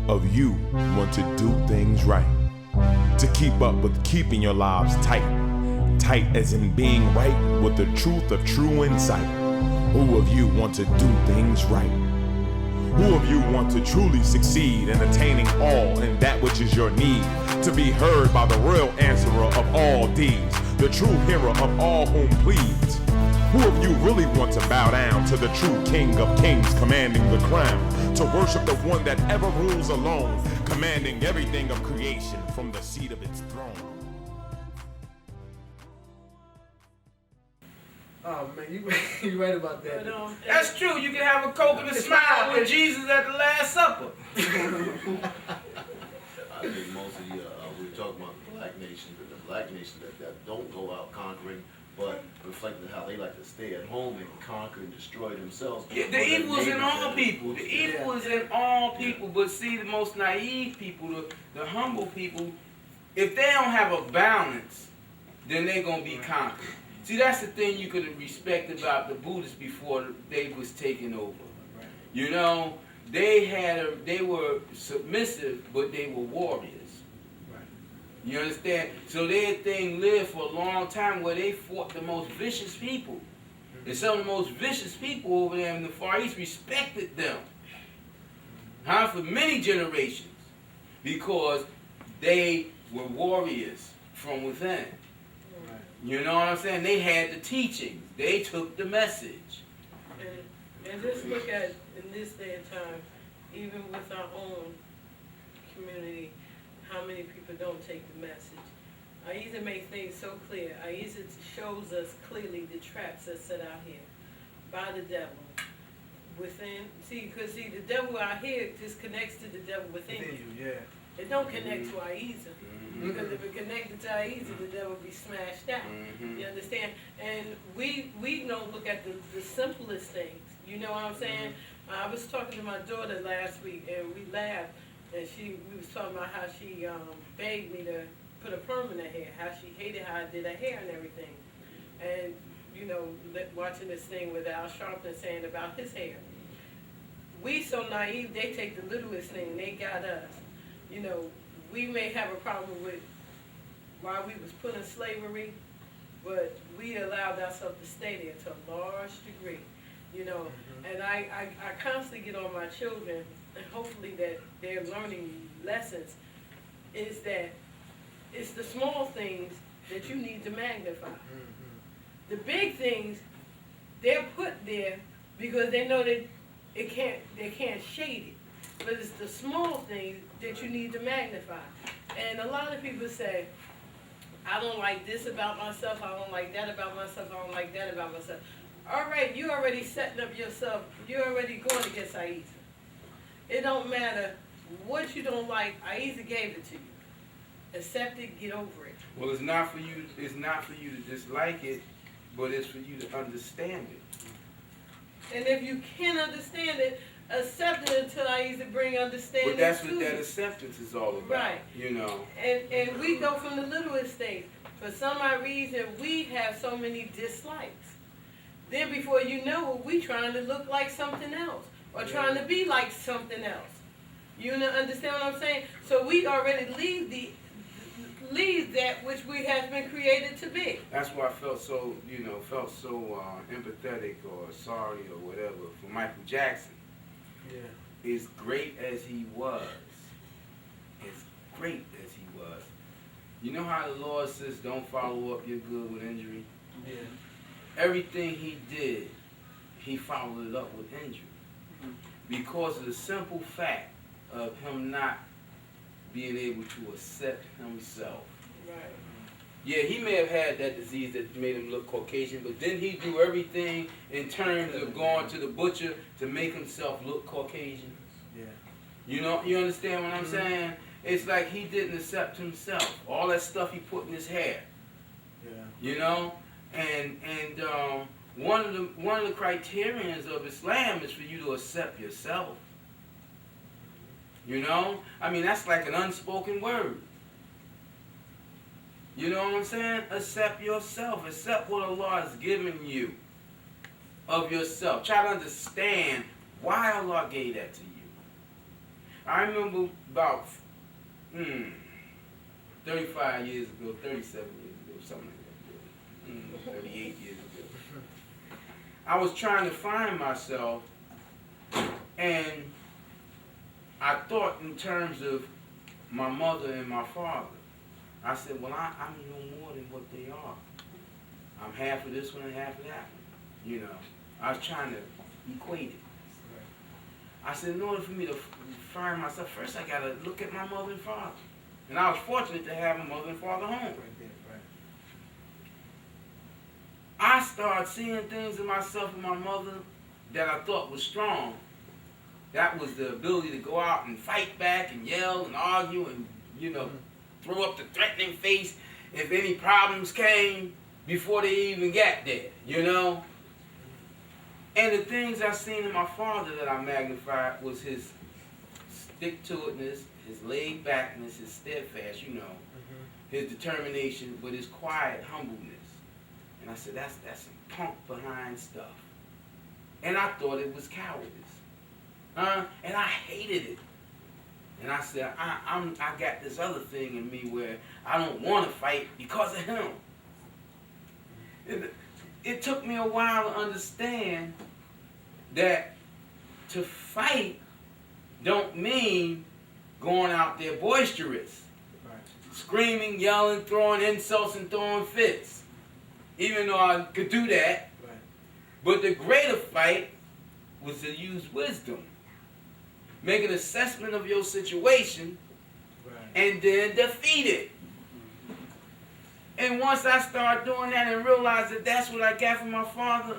of you want to do things right? To keep up with keeping your lives tight. Tight as in being right with the truth of true insight. Who of you want to do things right? Who of you want to truly succeed in attaining all in that which is your need? To be heard by the real answerer of all deeds, the true hero of all whom pleads. Who of you really want to bow down to the true King of Kings commanding the crown? To worship the one that ever rules alone, commanding everything of creation from the seat of its throne. Oh man, you right about that. But, that's true. You can have a Coke and a smile with Jesus at the Last Supper. I think most of the, we're talking about the black nation, that don't go out conquering, but reflecting how they like to stay at home and conquer and destroy themselves. Yeah, the evil is in all people. The evil is in all people. But see, the most naive people, the humble people, if they don't have a balance, then they're going to be conquered. See, that's the thing you could respect about the Buddhists before they was taken over. You know, they were submissive, but they were warriors. You understand? So their thing lived for a long time where they fought the most vicious people. And some of the most vicious people over there in the Far East respected them. For many generations. Because they were warriors from within. You know what I'm saying? They had the teachings. They took the message. And just look at, in this day and time, even with our own community, how many people don't take the message. Ahezaah makes things so clear. Ahezaah shows us clearly the traps that's set out here by the devil. Within, because the devil out here just connects to the devil within you. Yeah. It don't connect to Ahezaah. Because if it connected to Ahezaah, the devil would be smashed out. You understand? And we don't look at the simplest things. You know what I'm saying? I was talking to my daughter last week, and we laughed. And we was talking about how she begged me to put a perm in her hair, how she hated how I did her hair and everything. And, you know, watching this thing with Al Sharpton saying about his hair. We so naive, they take the littlest thing, they got us. You know, we may have a problem with why we was put in slavery, but we allowed ourselves to stay there to a large degree. You know, and I constantly get on my children, and hopefully that they're learning lessons, is that it's the small things that you need to magnify. The big things, they're put there because they know that they can't shade it. But it's the small things that you need to magnify. And a lot of people say, I don't like this about myself, I don't like that about myself, I don't like that about myself. All right, you already setting up yourself, you're already going against Ahezaah. It don't matter what you don't like, Ahezaah gave it to you. Accept it, get over it. Well, it's not for you to dislike it, but it's for you to understand it. And if you can't understand it, accept it until Ahezaah bring understanding. But that's to what that you. acceptance is all about. Right. You know. And we go from the littlest things. For some odd reason, we have so many dislikes. Then before you know it, we trying to look like something else. Or trying to be like something else. You understand what I'm saying? So we already leave that which we have been created to be. That's why I felt so empathetic or sorry or whatever for Michael Jackson. Yeah. As great as he was, you know how the Lord says, don't follow up your good with injury? Yeah. Everything he did, he followed it up with injury. Because of the simple fact of him not being able to accept himself. Right. Yeah, he may have had that disease that made him look Caucasian, but didn't he do everything in terms of going to the butcher to make himself look Caucasian? Yeah. You know, you understand what I'm saying? It's like he didn't accept himself. All that stuff he put in his hair. Yeah. You know? And one of the criterions of Islam is for you to accept yourself. You know? I mean, that's like an unspoken word. You know what I'm saying? Accept yourself. Accept what Allah has given you of yourself. Try to understand why Allah gave that to you. I remember about 35 years ago, 37 years ago, something like that, 38 years ago. I was trying to find myself, and I thought in terms of my mother and my father. I said, well, I'm no more than what they are. I'm half of this one and half of that one. You know, I was trying to equate it. I said, in order for me to find myself, first I got to look at my mother and father. And I was fortunate to have my mother and father home. I started seeing things in myself and my mother that I thought was strong. That was the ability to go out and fight back and yell and argue and, you know, throw up the threatening face if any problems came before they even got there, you know? And the things I seen in my father that I magnified was his stick-to-itness, his laid-backness, his steadfast, you know, his determination, but his quiet humbleness. And I said, that's some punk behind stuff. And I thought it was cowardice. And I hated it. And I said, I got this other thing in me where I don't want to fight because of him. It took me a while to understand that to fight don't mean going out there boisterous, screaming, yelling, throwing insults and throwing fits. Even though I could do that. But the greater fight was to use wisdom. Make an assessment of your situation and then defeat it. And once I started doing that and realized that that's what I got from my father,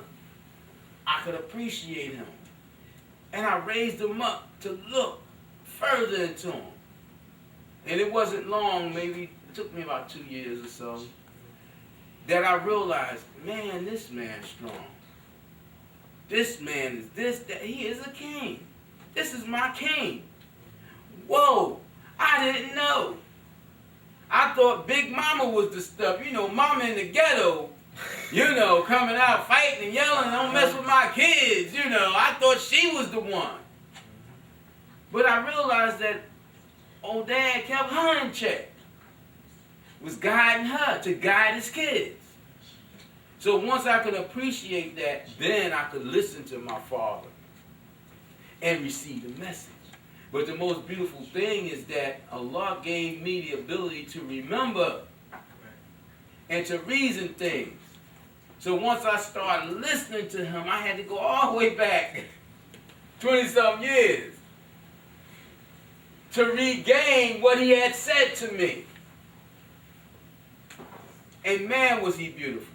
I could appreciate him. And I raised him up to look further into him. And it wasn't long, maybe it took me about 2 years or so, that I realized, man, this man's strong. This man is this, that. He is a king. This is my king. Whoa, I didn't know. I thought Big Mama was the stuff. You know, Mama in the ghetto, you know, coming out fighting and yelling, don't mess with my kids, you know. I thought she was the one. But I realized that old dad kept her in check. Was guiding her to guide his kids. So once I could appreciate that, then I could listen to my father and receive the message. But the most beautiful thing is that Allah gave me the ability to remember and to reason things. So once I started listening to him, I had to go all the way back 20-something years to regain what he had said to me. And man, was he beautiful.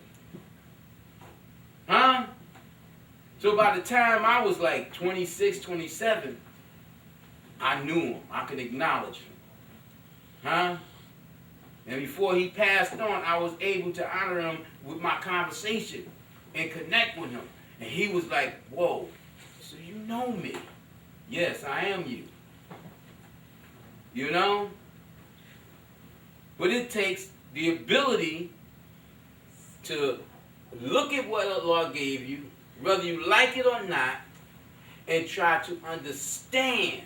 Huh? So by the time I was like 26, 27, I knew him. I could acknowledge him. Huh? And before he passed on, I was able to honor him with my conversation and connect with him. And he was like, whoa, so you know me. Yes, I am you. You know? But it takes the ability to look at what Allah gave you, whether you like it or not, and try to understand.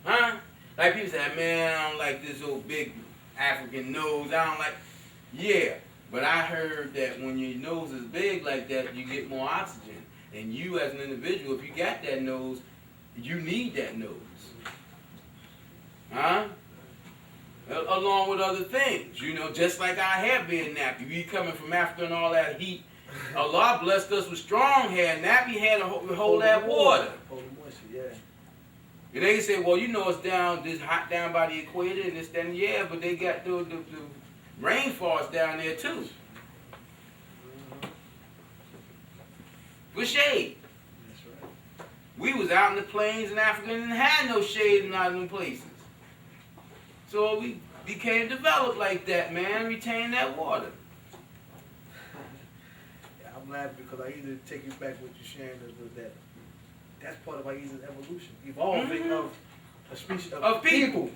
Huh? Like people say, man, I don't like this old big African nose. I don't like... Yeah, but I heard that when your nose is big like that, you get more oxygen. And you as an individual, if you got that nose, you need that nose. Huh? Along with other things, you know, just like our hair being nappy. We coming from Africa and all that heat. Allah blessed us with strong hair. Nappy hair to hold that water. Hold the moisture, yeah. And they can say, well, you know, it's down, this hot down by the equator and this, that, and yeah, but they got the rainforests down there too. For shade. That's right. We was out in the plains in Africa and didn't have no shade in all them places. So we became developed like that, man. Retain that water. Yeah, I'm glad because I either take you back what you're sharing with that. That's part of Ahezaah's evolution, evolving of a species of people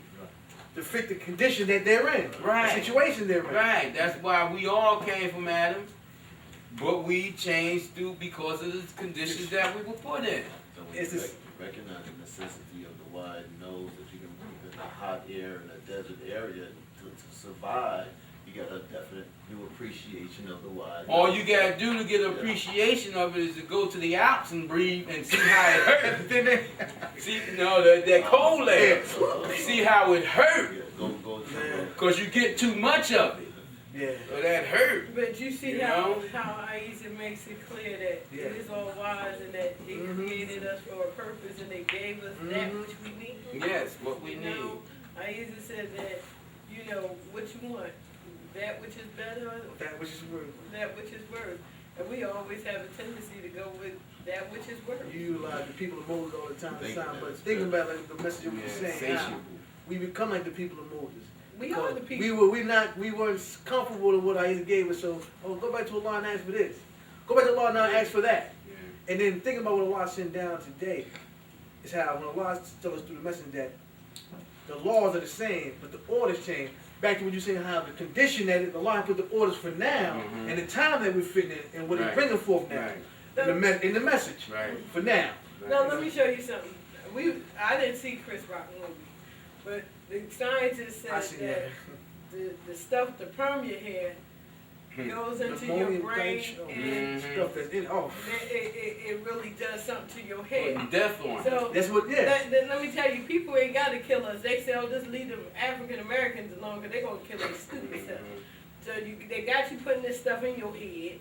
to fit the condition that they're in, Right. the situation they're in. Right. That's why we all came from Adam, but we changed through because of the conditions that we were put in. It's this, recognize the necessity of the wide nose that you can breathe in the hot air in a desert area to survive. You got a definite new appreciation of the wide. All you gotta do to get an appreciation of it is to go to the Alps and breathe and see how it hurts. See, no, that cold air. See how it hurts. Yeah, go. Cause you get too much of it. Yeah. So that hurts. But you see You how know? A.H.A.D makes it clear that it is all wise and that it created us for a purpose and they gave us that which we need. Yes, what we You need. know, A.H.A.D said that, you know, what you want, that which is better, That which is worth. that which is worse. And we always have a tendency to go with that which is worse. You utilize the people of Moses all the time, Thank Sam, you, but that's think good. about like the message you were saying. How we become like the people of Moses. We are the people. We weren't comfortable with what A.H.A.D gave us, so go back to Allah and ask for this. Go back to Allah now and ask for that. Yeah. And then think about what Allah sent down today. Is how when Allah tells us through the message that the laws are the same, but the orders change. Back to what you're saying, how the condition that the law put the orders for now, and the time that we're fitting in, and what it's bringing forth now, Right. in the message for now. Now let me show you something. I didn't see Chris Rock movie, but the scientists I said see that the stuff to perm your hair goes into your brain and stuff that's in. it really does something to your head. Death on. So That's what. Yeah. let me tell you, people ain't got to kill us. They say, oh, just leave the African Americans alone because they're going to kill their stupid stuff. So they got you putting this stuff in your head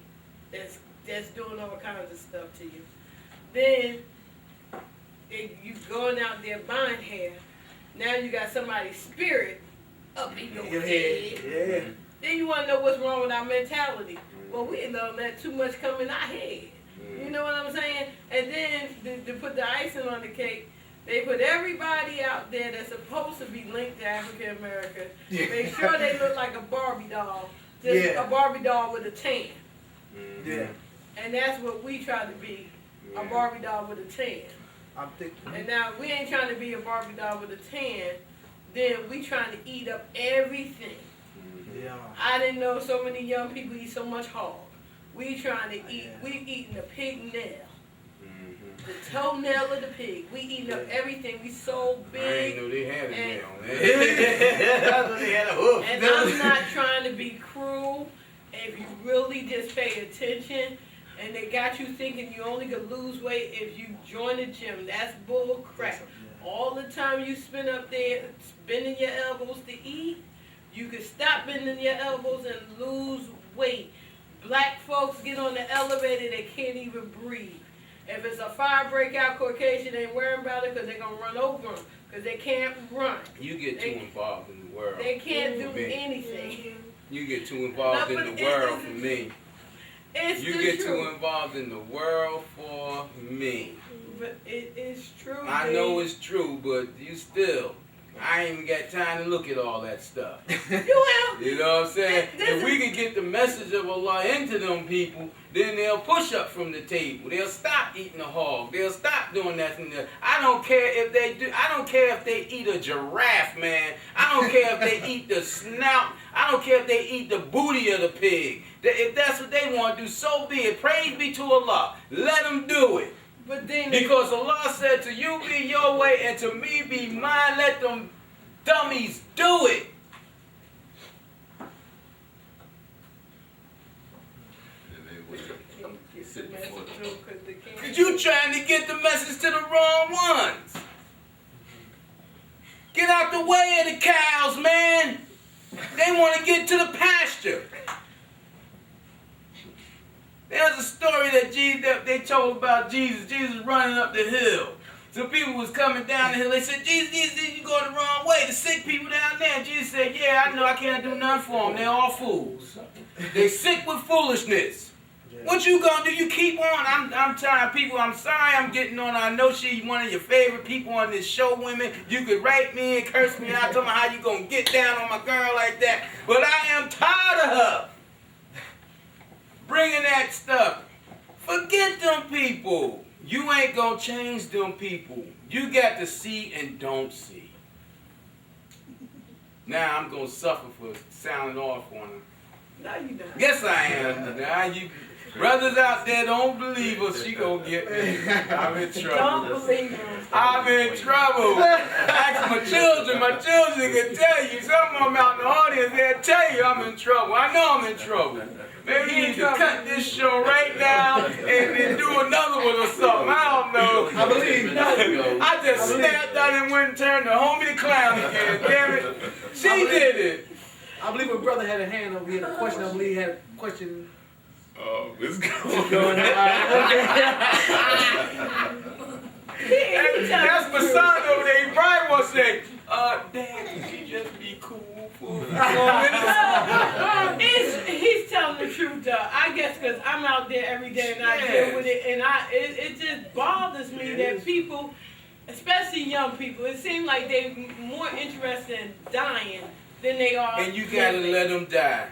that's doing all kinds of stuff to you. Then you going out there buying hair. Now you got somebody's spirit up in your head. Yeah. Then you want to know what's wrong with our mentality. Well, we know let too much come in our head. You know what I'm saying? And then to put the icing on the cake, they put everybody out there that's supposed to be linked to African America. Make sure they look like a Barbie doll. Just a Barbie doll with a tan. Yeah. And that's what we try to be, a Barbie doll with a tan. I'm thinking. And now we ain't trying to be a Barbie doll with a tan, then we trying to eat up everything. Yeah. I didn't know so many young people eat so much hog. We trying to eat, we eating the pig nail. The toenail of the pig. We eating up everything. We so big. I ain't know they had a and- nail, man. I thought they had a hoof. And I'm not trying to be cruel. If you really just pay attention, and they got you thinking you only could lose weight if you join the gym, that's bull crap. All the time you spend up there bending your elbows to eat, you can stop bending your elbows and lose weight. Black folks get on the elevator, they can't even breathe. If it's a fire breakout, Caucasian ain't worrying about it because they're going to run over them because they can't run. You get too involved in the world. They can't do Me. anything. You get too involved No, in but the world for me. It's You the get too truth. involved in the world for me. But it is true. I know it's true, but you still, I ain't even got time to look at all that stuff. You have. You know what I'm saying? This If we can get the message of Allah into them people, then they'll push up from the table. They'll stop eating the hog. They'll stop doing that and that. I don't care if they do. I don't care if they eat a giraffe, man. I don't care if they eat the snout. I don't care if they eat the booty of the pig. If that's what they want to do, so be it. Praise be to Allah. Let them do it. But then Because Allah said to you be your way and to me be mine. Let them dummies do it. Because you trying to get the message to the wrong ones. Get out the way of the cows, man. They want to get to the pasture. There's a story that they told about Jesus. Jesus running up the hill. Some people was coming down the hill. They said, Jesus, you going the wrong way. The sick people down there. And Jesus said, yeah, I know I can't do nothing for them. They're all fools. They sick with foolishness. What you gonna do? You keep on. I'm tired, people. I'm sorry I'm getting on. I know she's one of your favorite people on this show, women. You could write me and curse me out, tell me how you gonna get down on my girl like that. But I am tired of her bringing that stuff. Forget them people. You ain't gonna change them people. You got to see and don't see. Now I'm gonna suffer for sounding off on them. No, you not. Yes, I am. Now Brothers out there don't believe her, she gonna get me. I'm in trouble. Don't believe him. I'm in trouble. Ask my children can tell you. Some of them out in the audience, they'll tell you I'm in trouble. I know I'm in trouble. Maybe you need to cut this show right now and then do another one or something. I don't know. I believe. I just snapped out and went and turned the homie the clown again. Damn it. She did it. I believe my brother had a hand over here. A question. I believe he had a question. Oh, it's Going going. That's my son over there. He probably won't say, Dad, could you just be cool for a few minutes? He's telling the truth, though. I guess because I'm out there every day and I deal with it, and it just bothers me that people, especially young people, it seems like they're more interested in dying than they are. And you gotta let them die.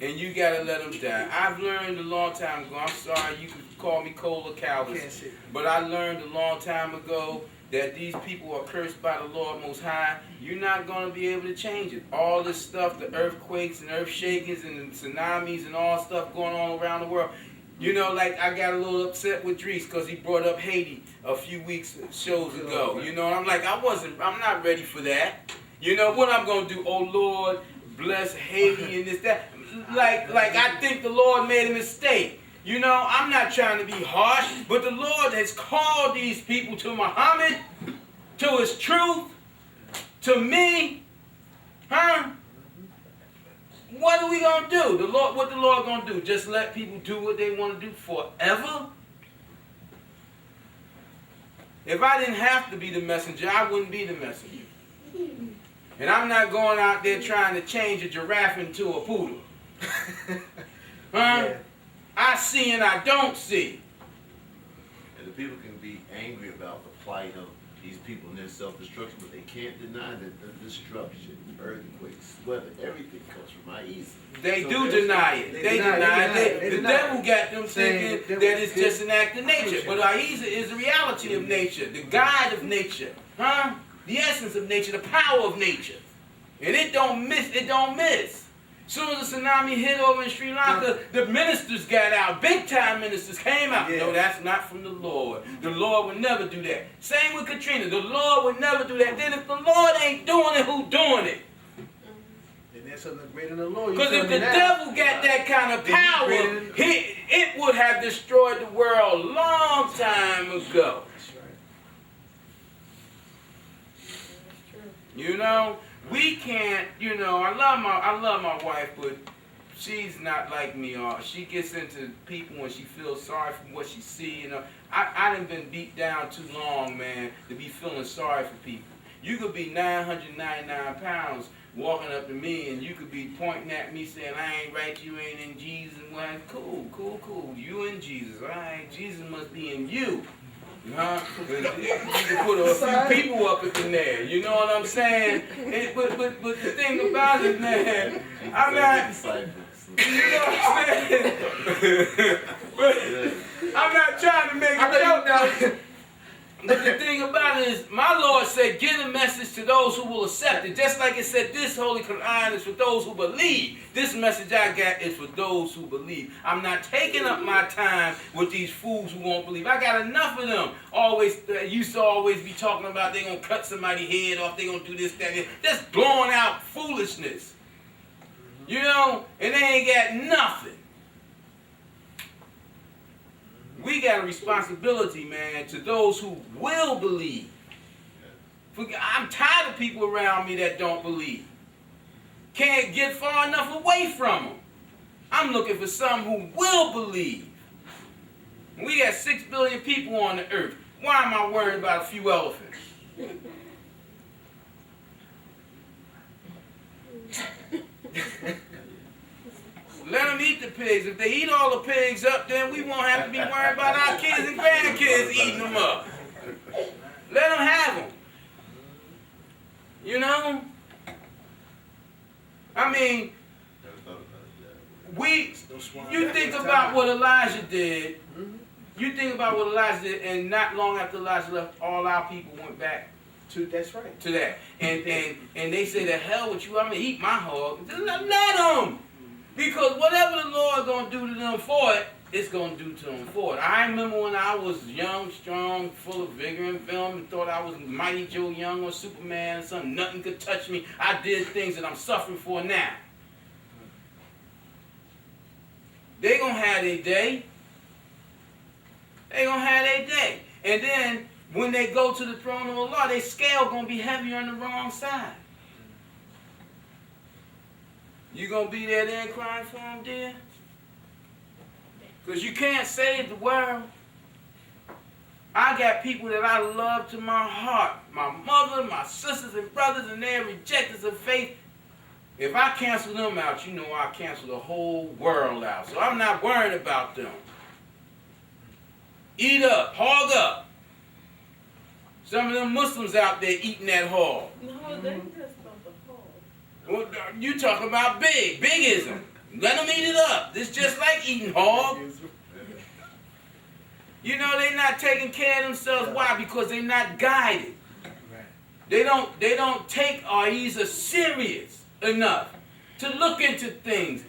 And you gotta let them die. I've learned a long time ago. I'm sorry, you can call me cold or callous, but I learned a long time ago that these people are cursed by the Lord Most High. You're not going to be able to change it. All this stuff, the earthquakes and earth shakings and the tsunamis and all stuff going on around the world. You know, like I got a little upset with Dries because he brought up A.H.A.D a few shows ago. You know, and I'm like, I'm not ready for that. You know, what I'm going to do? Oh, Lord, bless A.H.A.D and this, that. Like I think the Lord made a mistake. You know, I'm not trying to be harsh, but the Lord has called these people to Muhammad, to his truth, to me. Huh? What are we going to do? What the Lord going to do? Just let people do what they want to do forever? If I didn't have to be the messenger, I wouldn't be the messenger. And I'm not going out there trying to change a giraffe into a poodle. Huh? Yeah. I see and I don't see. And the people can be angry about the plight of these people and their self-destruction, but they can't deny that the destruction, earthquakes, weather, everything comes from Ahezaah. They do deny it. They deny it. The devil got them thinking that it's just an act of nature. But Ahezaah is the reality of nature, the guide of nature. Huh? The essence of nature, the power of nature. And it don't miss. Soon as the tsunami hit over in Sri Lanka, the ministers got out. Big time ministers came out. Yeah. No, that's not from the Lord. The Lord would never do that. Same with Katrina. The Lord would never do that. Then if the Lord ain't doing it, who doing it? And there's something greater than the Lord. Because if the devil got that kind of power, it would have destroyed the world a long time ago. That's right. That's true. You know? We can't, you know, I love my wife, but she's not like me. She gets into people when she feels sorry for what she see. You know, I done been beat down too long, man, to be feeling sorry for people. You could be 999 pounds walking up to me, and you could be pointing at me saying, I ain't right, you ain't in Jesus. Well, cool. You in Jesus, all right? Jesus must be in you. Huh? You can put a few people up in there, you know what I'm saying? But the thing about it, man, I'm not, you know what I'm saying? But I'm not trying to make a joke now. But the thing about it is, my Lord said, give a message to those who will accept it. Just like it said, this Holy Quran is for those who believe. This message I got is for those who believe. I'm not taking up my time with these fools who won't believe. I got enough of them. Used to always be talking about they gonna cut somebody's head off, they gonna do this, that, and just blowing out foolishness. You know, and they ain't got nothing. We got a responsibility, man, to those who will believe. I'm tired of people around me that don't believe. Can't get far enough away from them. I'm looking for some who will believe. We got 6 billion people on the earth. Why am I worried about a few elephants? Let them eat the pigs. If they eat all the pigs up, then we won't have to be worried about our kids and grandkids eating them up. Let them have them. You know? I mean, you think about what Elijah did. You think about what Elijah did, and not long after Elijah left, all our people went back To that. And they say, the hell with you, I'm going to eat my hog. Let them. Because whatever the Lord going to do to them for it, it's going to do to them forward. I remember when I was young, strong, full of vigor and vim, and thought I was Mighty Joe Young or Superman or something. Nothing could touch me. I did things that I'm suffering for now. They going to have their day. They going to have their day. And then when they go to the throne of Allah, their scale going to be heavier on the wrong side. You going to be there then crying for them, dear? Because you can't save the world. I got people that I love to my heart. My mother, my sisters and brothers, and they're rejectors of faith. If I cancel them out, you know I cancel the whole world out. So I'm not worried about them. Eat up, hog up. Some of them Muslims out there eating that hog. No, they just about the hog. Well, you talking about bigism. Let them eat it up. This just like eating hog. You know, they're not taking care of themselves. Why? Because they're not guided. They don't take Ahezaah serious enough to look into things,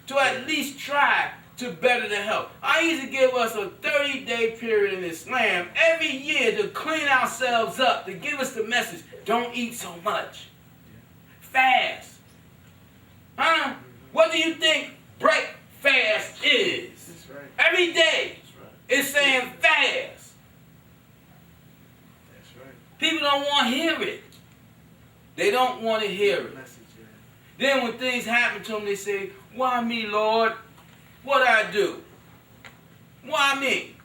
to at least try to better the health. Ahezaah give us a 30-day period in Islam every year to clean ourselves up, to give us the message, don't eat so much. Fast. Huh? What do you think break fast is? That's right. Every day it's saying fast. That's right. People don't want to hear it. They don't want to hear it. Message, yeah. Then when things happen to them, they say, why me, Lord? What I do? Why me?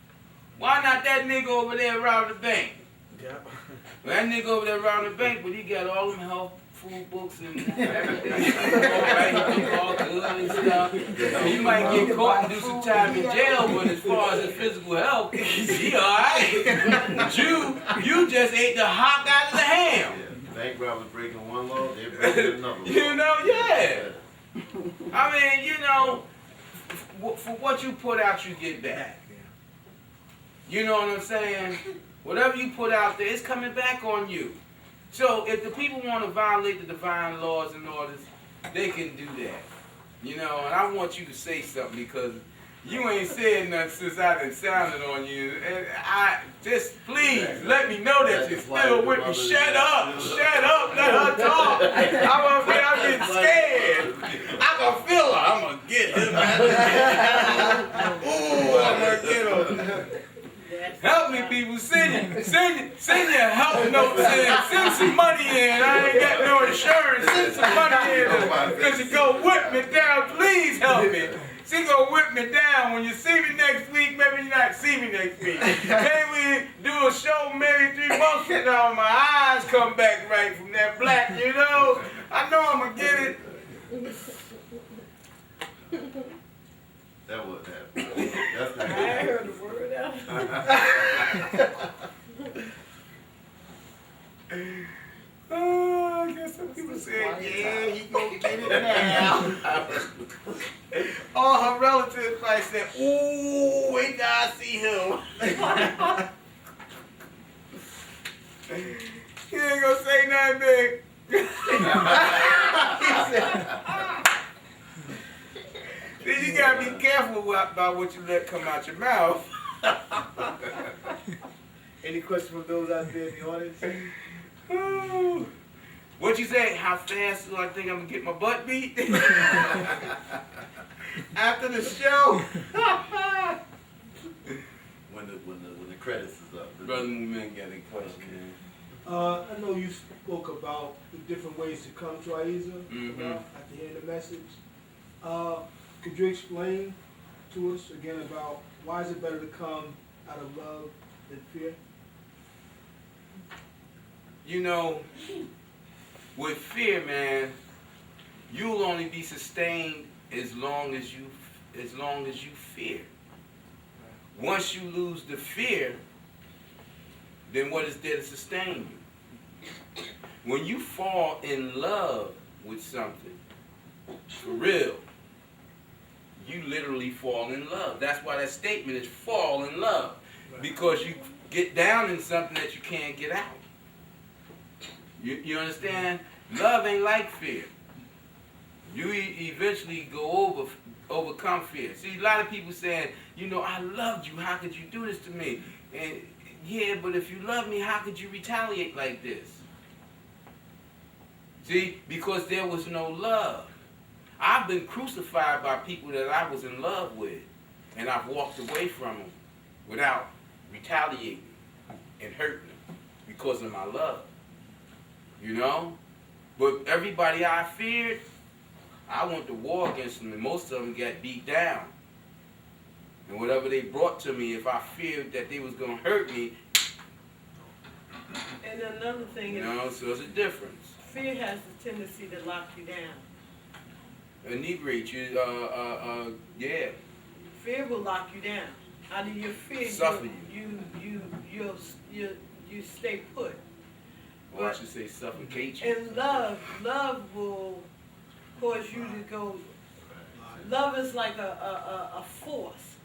Why not that nigga over there around the bank? Yeah. That nigga over there around the bank, but he got all them health food books and everything. He all good and stuff. He might get caught and do some time in jail, but as far as his physical health, he alright. You just ate the hop out of the ham. Yeah. Bank robbers breaking one law, they're breaking another law. You know, yeah. I mean, you know, for what you put out, you get back. You know what I'm saying? Whatever you put out there, it's coming back on you. So if the people want to violate the divine laws and orders, they can do that. You know, and I want you to say something because you ain't said nothing since I done sounded on you. And I just, please, let me know that you're still with me. Shut up, let her talk. I'm getting scared. I can feel her. I'm going to get her. Ooh, I'm going to get her. Help me, people. Send your help notes in. Send some money in. I ain't got no insurance. Send some money in. Because you go whip me down. Please help me. She gonna whip me down. When you see me next week, maybe you not see me next week. Maybe we do a show maybe 3 months from now. My eyes come back right from that black, you know. I know I'm gonna get it. That wouldn't happen. That's not I heard the word out. Oh, I guess some people said, yeah, you gonna get it now. All her relatives probably said, ooh, wait till I see him. He ain't gonna say nothing big. Then you gotta be careful about what you let come out your mouth. Any questions from those out there in the audience? Ooh. What you say? How fast do I think I'm gonna get my butt beat? After the show? when the credits is up. Brother Movement got a question. I know you spoke about the different ways to come to Ahezaah Mhm. after hearing the message. Could you explain to us again about why is it better to come out of love than fear? You know, with fear, man, you'll only be sustained as long as you fear. Once you lose the fear, then what is there to sustain you? When you fall in love with something, for real, you literally fall in love. That's why that statement is fall in love. Because you get down in something that you can't get out. You understand? Love ain't like fear. You eventually go overcome fear. See, a lot of people saying, you know, I loved you. How could you do this to me? And yeah, but if you love me, how could you retaliate like this? See, because there was no love. I've been crucified by people that I was in love with, and I've walked away from them without retaliating and hurting them because of my love. You know? But everybody I feared, I went to war against them, and most of them got beat down. And whatever they brought to me, if I feared that they was going to hurt me, And another thing you is, know, so it's a difference. fear has the tendency to lock you down. Inebriate you, yeah. Fear will lock you down. Out of your fear, Suffer you stay put. Or I should say suffocate you. And love will cause you to go. Love is like a force.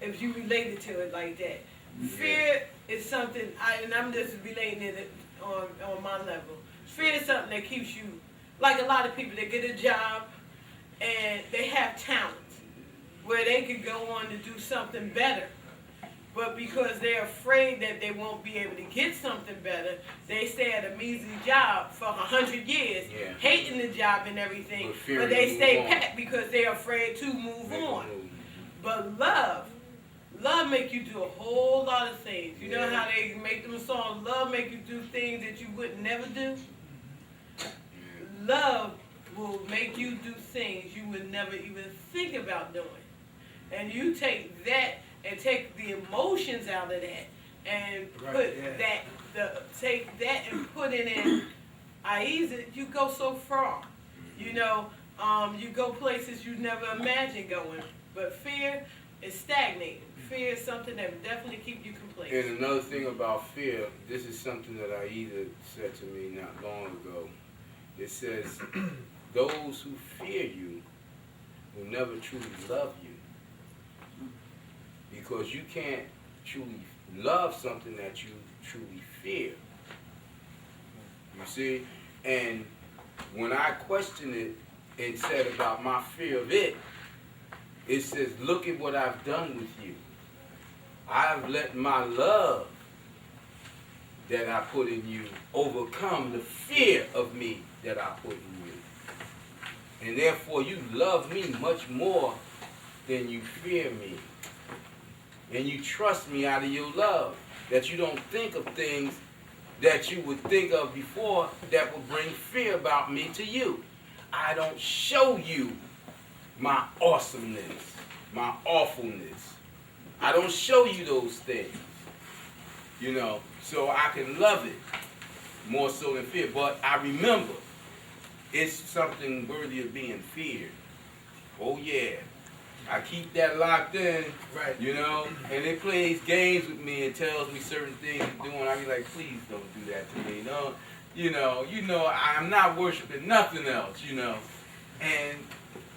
If you related to it like that, fear is something. And I'm just relating it on my level. Fear is something that keeps you. Like a lot of people, they get a job and they have talent where they could go on to do something better. But because they're afraid that they won't be able to get something better, they stay at a measly job for 100 years, hating the job and everything. But they stay pat because they're afraid to move on. But love make you do a whole lot of things. You know how they make them songs, love make you do things that you would never do? Love will make you do things you would never even think about doing. And you take that and take the emotions out of that and take that and put it in A.H.A.D, you go so far. You know, you go places you never imagined going. But fear is stagnating. Fear is something that will definitely keep you complacent. And another thing about fear, this is something that Ahezaah said to me not long ago. It says, those who fear you will never truly love you. Because you can't truly love something that you truly fear. You see? And when I questioned it and said about my fear of it, it says, look at what I've done with you. I've let my love that I put in you overcome the fear of me that I put in you. And therefore you love me much more than you fear me. And you trust me out of your love. That you don't think of things that you would think of before that would bring fear about me to you. I don't show you my awesomeness, my awfulness. I don't show you those things. You know, so I can love it more so than fear. But I remember, it's something worthy of being feared. Oh yeah. I keep that locked in, Right. you know, and it plays games with me and tells me certain things to do, and I be like, please don't do that to me, no, you know, I'm not worshiping nothing else, you know,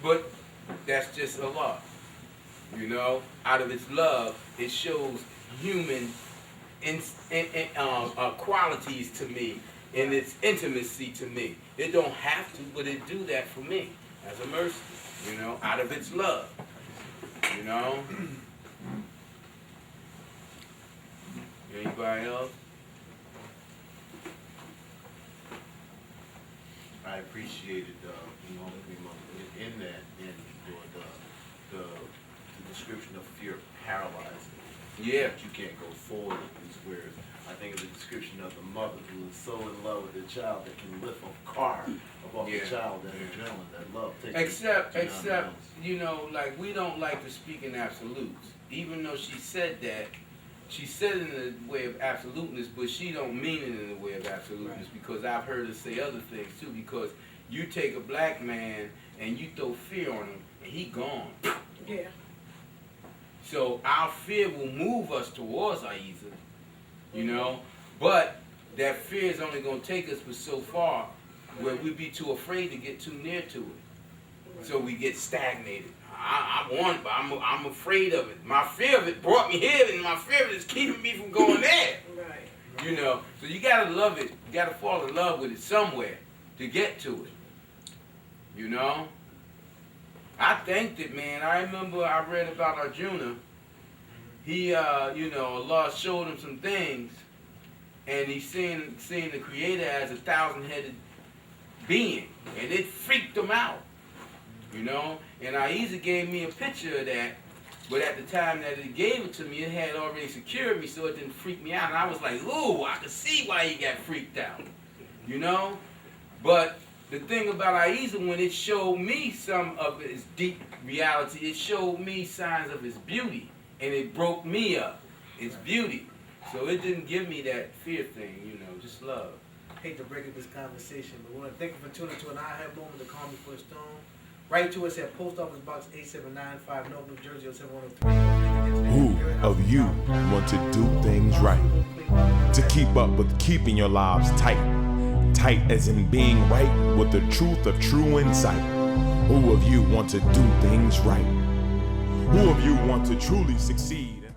but that's just Allah, you know, out of its love, it shows human qualities to me, and its intimacy to me. It don't have to, but it do that for me as a mercy, you know, out of its love. You know? Anybody else? I appreciated, in that, the description of fear paralyzing. Yeah. That you can't go forward is where I think of the description of the mother who is so in love with the child that can lift a car above the child, that adrenaline, that love takes. Except, you know, like we don't like to speak in absolutes. Even though she said that, she said it in the way of absoluteness, but she don't mean it in the way of absoluteness, because I've heard her say other things too, because you take a black man and you throw fear on him and he gone. Yeah. So our fear will move us towards Ahezaah, you know, but that fear is only going to take us for so far where we be too afraid to get too near to it. So we get stagnated. I want it, but I'm afraid of it. My fear of it brought me here, and my fear of it is keeping me from going there. Right. You know, so you got to love it. You got to fall in love with it somewhere to get to it. You know? I think that, man, I remember I read about Arjuna. He, Allah showed him some things, and he seen the Creator as a 1,000-headed being, and it freaked him out, you know. And Ahezaah gave me a picture of that, but at the time that he gave it to me, it had already secured me, so it didn't freak me out. And I was like, ooh, I could see why he got freaked out, you know. But the thing about Ahezaah, when it showed me some of his deep reality, it showed me signs of his beauty. And it broke me up. It's beauty. So it didn't give me that fear thing, you know, just love. Hate to break up this conversation, but we want to thank you for tuning to an I Have moment to call me for a stone. Write to us at Post Office Box 8795, North New Jersey 07103. Who of you want to do things right? To keep up with keeping your lives tight. Tight as in being right with the truth of true insight. Who of you want to do things right? Who of you want to truly succeed?